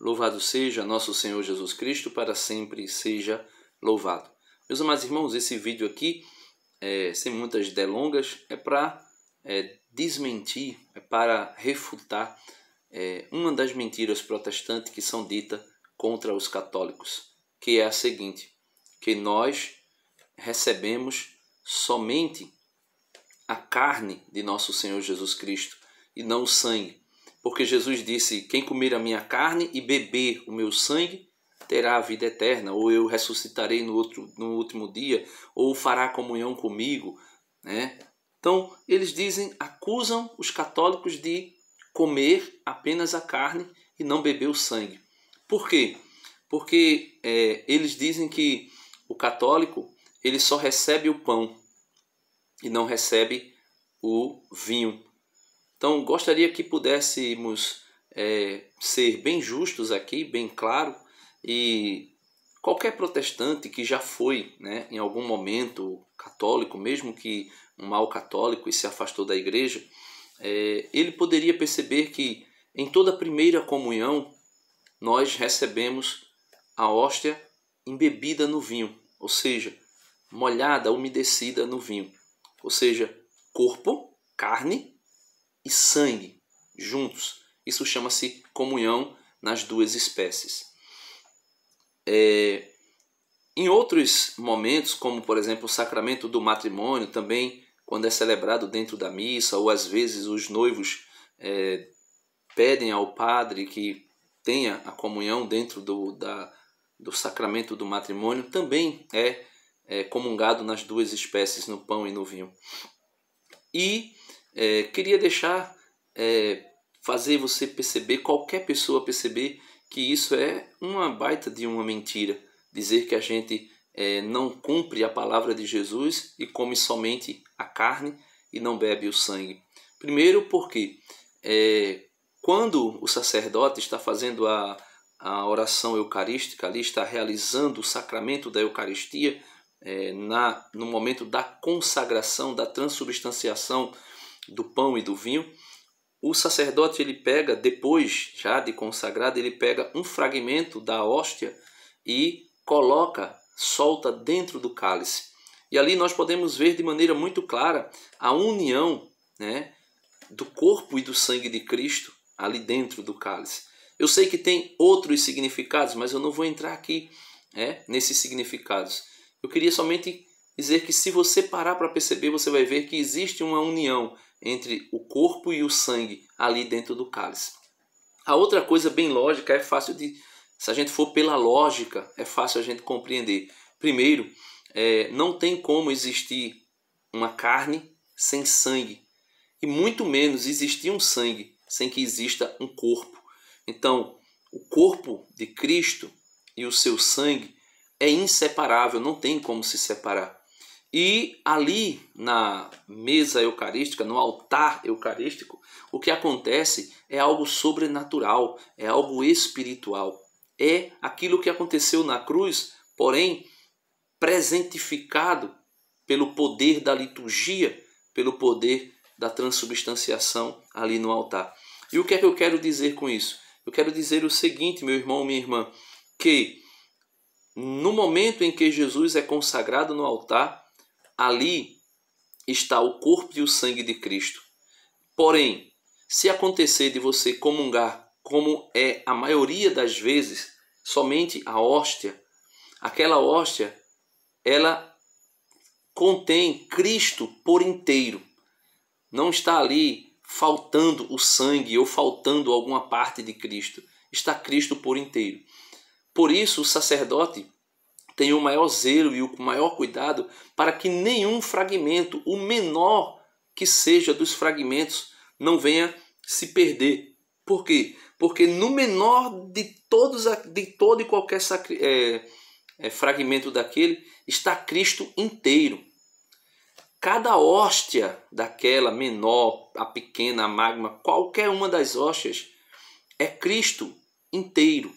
Louvado seja nosso Senhor Jesus Cristo, para sempre seja louvado. Meus amados irmãos, esse vídeo aqui, sem muitas delongas, é para desmentir, é para refutar uma das mentiras protestantes que são ditas contra os católicos, que é a seguinte, que nós recebemos somente a carne de nosso Senhor Jesus Cristo e não o sangue. Porque Jesus disse, quem comer a minha carne e beber o meu sangue terá a vida eterna, ou eu ressuscitarei no último dia, ou fará comunhão comigo, né? Então, eles acusam os católicos de comer apenas a carne e não beber o sangue. Por quê? Porque eles dizem que o católico ele só recebe o pão e não recebe o vinho. Então, gostaria que pudéssemos ser bem justos aqui, bem claro, e qualquer protestante que já foi, né, em algum momento católico, mesmo que um mau católico e se afastou da igreja, ele poderia perceber que em toda a primeira comunhão nós recebemos a hóstia embebida no vinho, ou seja, molhada, umedecida no vinho, ou seja, corpo, carne e sangue juntos. Isso chama-se comunhão nas duas espécies. Em outros momentos, como por exemplo o sacramento do matrimônio, também quando é celebrado dentro da missa, ou às vezes os noivos pedem ao padre que tenha a comunhão dentro do sacramento do matrimônio, também é comungado nas duas espécies, no pão e no vinho. E queria fazer você perceber, qualquer pessoa perceber, que isso é uma baita de uma mentira. Dizer que a gente não cumpre a palavra de Jesus e come somente a carne e não bebe o sangue. Primeiro porque quando o sacerdote está fazendo a oração eucarística, ali está realizando o sacramento da Eucaristia, no momento da consagração, da transubstanciação do pão e do vinho, o sacerdote ele pega, depois já de consagrado, ele pega um fragmento da hóstia e solta dentro do cálice. E ali nós podemos ver de maneira muito clara a união, né, do corpo e do sangue de Cristo ali dentro do cálice. Eu sei que tem outros significados, mas eu não vou entrar aqui nesses significados. Eu queria somente dizer que se você parar para perceber, você vai ver que existe uma união entre o corpo e o sangue ali dentro do cálice. A outra coisa bem lógica, se a gente for pela lógica, é fácil a gente compreender. Primeiro, não tem como existir uma carne sem sangue, e muito menos existir um sangue sem que exista um corpo. Então, o corpo de Cristo e o seu sangue é inseparável, não tem como se separar. E ali na mesa eucarística, no altar eucarístico, o que acontece é algo sobrenatural, é algo espiritual. É aquilo que aconteceu na cruz, porém presentificado pelo poder da liturgia, pelo poder da transubstanciação ali no altar. E o que é que eu quero dizer com isso? Eu quero dizer o seguinte, meu irmão, minha irmã, que no momento em que Jesus é consagrado no altar, ali está o corpo e o sangue de Cristo. Porém, se acontecer de você comungar, como é a maioria das vezes, somente a hóstia, aquela hóstia, ela contém Cristo por inteiro. Não está ali faltando o sangue ou faltando alguma parte de Cristo. Está Cristo por inteiro. Por isso, o sacerdote tem o maior zelo e o maior cuidado para que nenhum fragmento, o menor que seja dos fragmentos, não venha se perder. Por quê? Porque no menor de todo e qualquer fragmento daquele está Cristo inteiro. Cada hóstia daquela menor, a pequena, a magma, qualquer uma das hóstias é Cristo inteiro.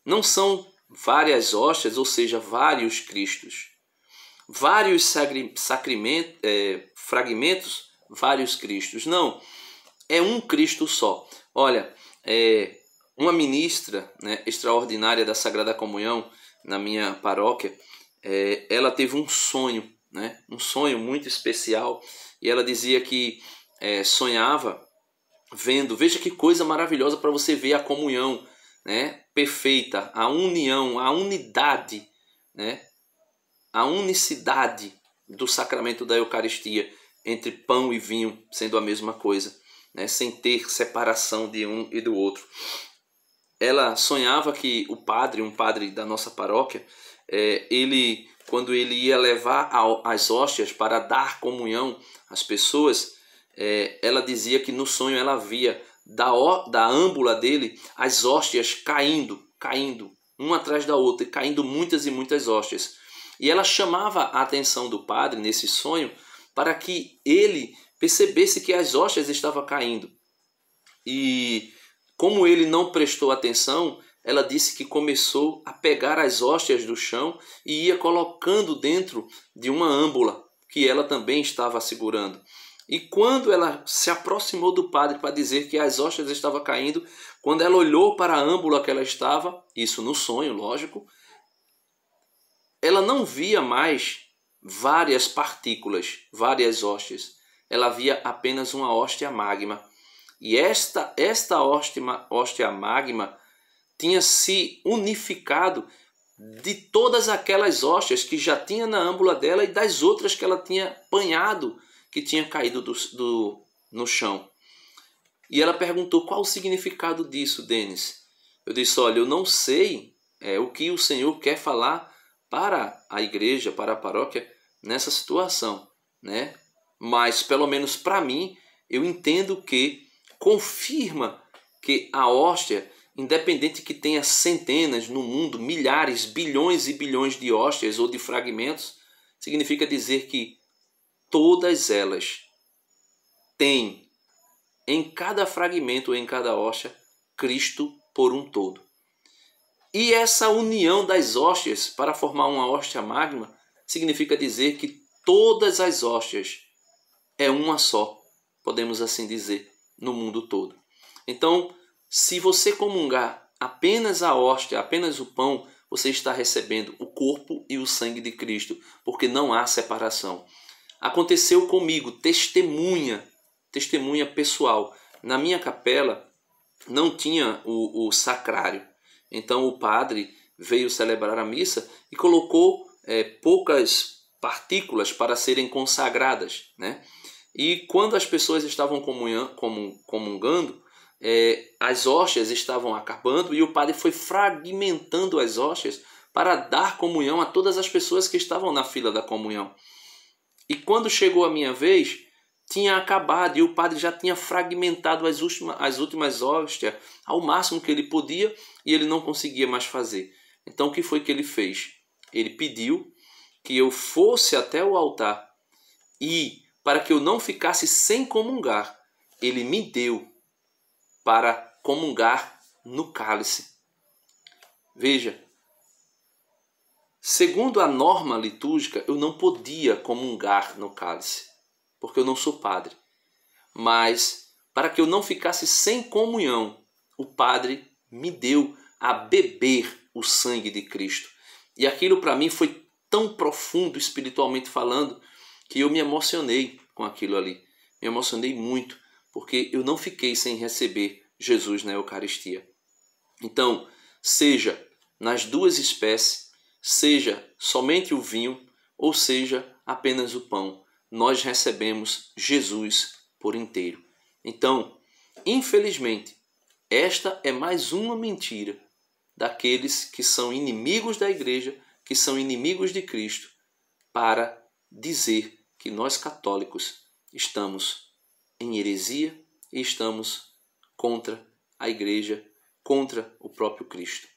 Não são várias hóstias, ou seja, vários Cristos. Vários fragmentos, vários Cristos. Não, é um Cristo só. Olha, Uma ministra, né, extraordinária da Sagrada Comunhão na minha paróquia, ela teve um sonho, né, um sonho muito especial, e ela dizia que sonhava vendo, veja que coisa maravilhosa para você ver a comunhão, né, perfeita, a união, a unidade, né, a unicidade do sacramento da Eucaristia entre pão e vinho sendo a mesma coisa, né, sem ter separação de um e do outro. Ela sonhava que o padre, um padre da nossa paróquia, quando ele ia levar as hóstias para dar comunhão às pessoas, ela dizia que no sonho ela via da âmbula dele as hóstias caindo, uma atrás da outra, e caindo muitas e muitas hóstias. E ela chamava a atenção do padre nesse sonho para que ele percebesse que as hóstias estavam caindo. E como ele não prestou atenção, ela disse que começou a pegar as hóstias do chão e ia colocando dentro de uma âmbula que ela também estava segurando. E quando ela se aproximou do padre para dizer que as hóstias estavam caindo, quando ela olhou para a âmbula que ela estava, isso no sonho, lógico, ela não via mais várias partículas, várias hóstias. Ela via apenas uma hóstia magma. E esta hóstia magma tinha se unificado de todas aquelas hóstias que já tinha na âmbula dela e das outras que ela tinha apanhado, que tinha caído no chão. E ela perguntou: qual o significado disso, Denis? Eu disse: olha, eu não sei o que o Senhor quer falar para a igreja, para a paróquia, nessa situação, né? Mas, pelo menos para mim, eu entendo que confirma que a hóstia, independente que tenha centenas no mundo, milhares, bilhões e bilhões de hóstias ou de fragmentos, significa dizer que todas elas têm em cada fragmento ou em cada hóstia Cristo por um todo. E essa união das hóstias para formar uma hóstia magma significa dizer que todas as hóstias é uma só, podemos assim dizer, no mundo todo. Então, se você comungar apenas a hóstia, apenas o pão, você está recebendo o corpo e o sangue de Cristo, porque não há separação. Aconteceu comigo, testemunha pessoal. Na minha capela não tinha o sacrário. Então o padre veio celebrar a missa e colocou poucas partículas para serem consagradas, né? E quando as pessoas estavam comungando, as hóstias estavam acabando e o padre foi fragmentando as hóstias para dar comunhão a todas as pessoas que estavam na fila da comunhão. E quando chegou a minha vez, tinha acabado e o padre já tinha fragmentado as últimas hóstias ao máximo que ele podia e ele não conseguia mais fazer. Então o que foi que ele fez? Ele pediu que eu fosse até o altar e, para que eu não ficasse sem comungar, ele me deu para comungar no cálice. Veja, segundo a norma litúrgica, eu não podia comungar no cálice, porque eu não sou padre. Mas, para que eu não ficasse sem comunhão, o padre me deu a beber o sangue de Cristo. E aquilo para mim foi tão profundo, espiritualmente falando, que eu me emocionei com aquilo ali. Me emocionei muito, porque eu não fiquei sem receber Jesus na Eucaristia. Então, seja nas duas espécies, seja somente o vinho, ou seja apenas o pão, nós recebemos Jesus por inteiro. Então, infelizmente, esta é mais uma mentira daqueles que são inimigos da igreja, que são inimigos de Cristo, para dizer que nós católicos estamos em heresia e estamos contra a igreja, contra o próprio Cristo.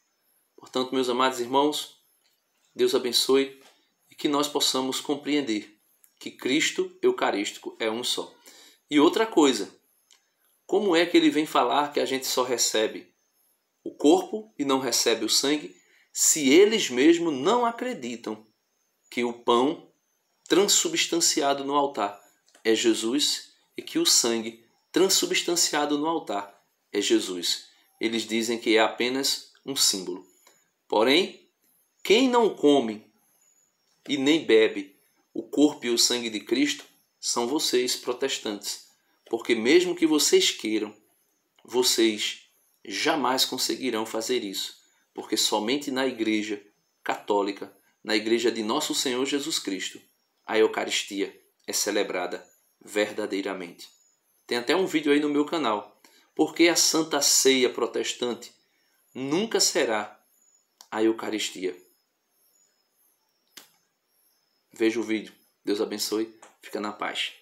Portanto, meus amados irmãos, Deus abençoe e que nós possamos compreender que Cristo Eucarístico é um só. E outra coisa, como é que ele vem falar que a gente só recebe o corpo e não recebe o sangue, se eles mesmos não acreditam que o pão transubstanciado no altar é Jesus e que o sangue transubstanciado no altar é Jesus? eles dizem que é apenas um símbolo. Porém, quem não come e nem bebe o corpo e o sangue de Cristo são vocês, protestantes. Porque mesmo que vocês queiram, vocês jamais conseguirão fazer isso. Porque somente na Igreja Católica, na Igreja de Nosso Senhor Jesus Cristo, a Eucaristia é celebrada verdadeiramente. Tem até um vídeo aí no meu canal. Porque a Santa Ceia protestante nunca será a Eucaristia. Veja o vídeo. Deus abençoe. Fica na paz.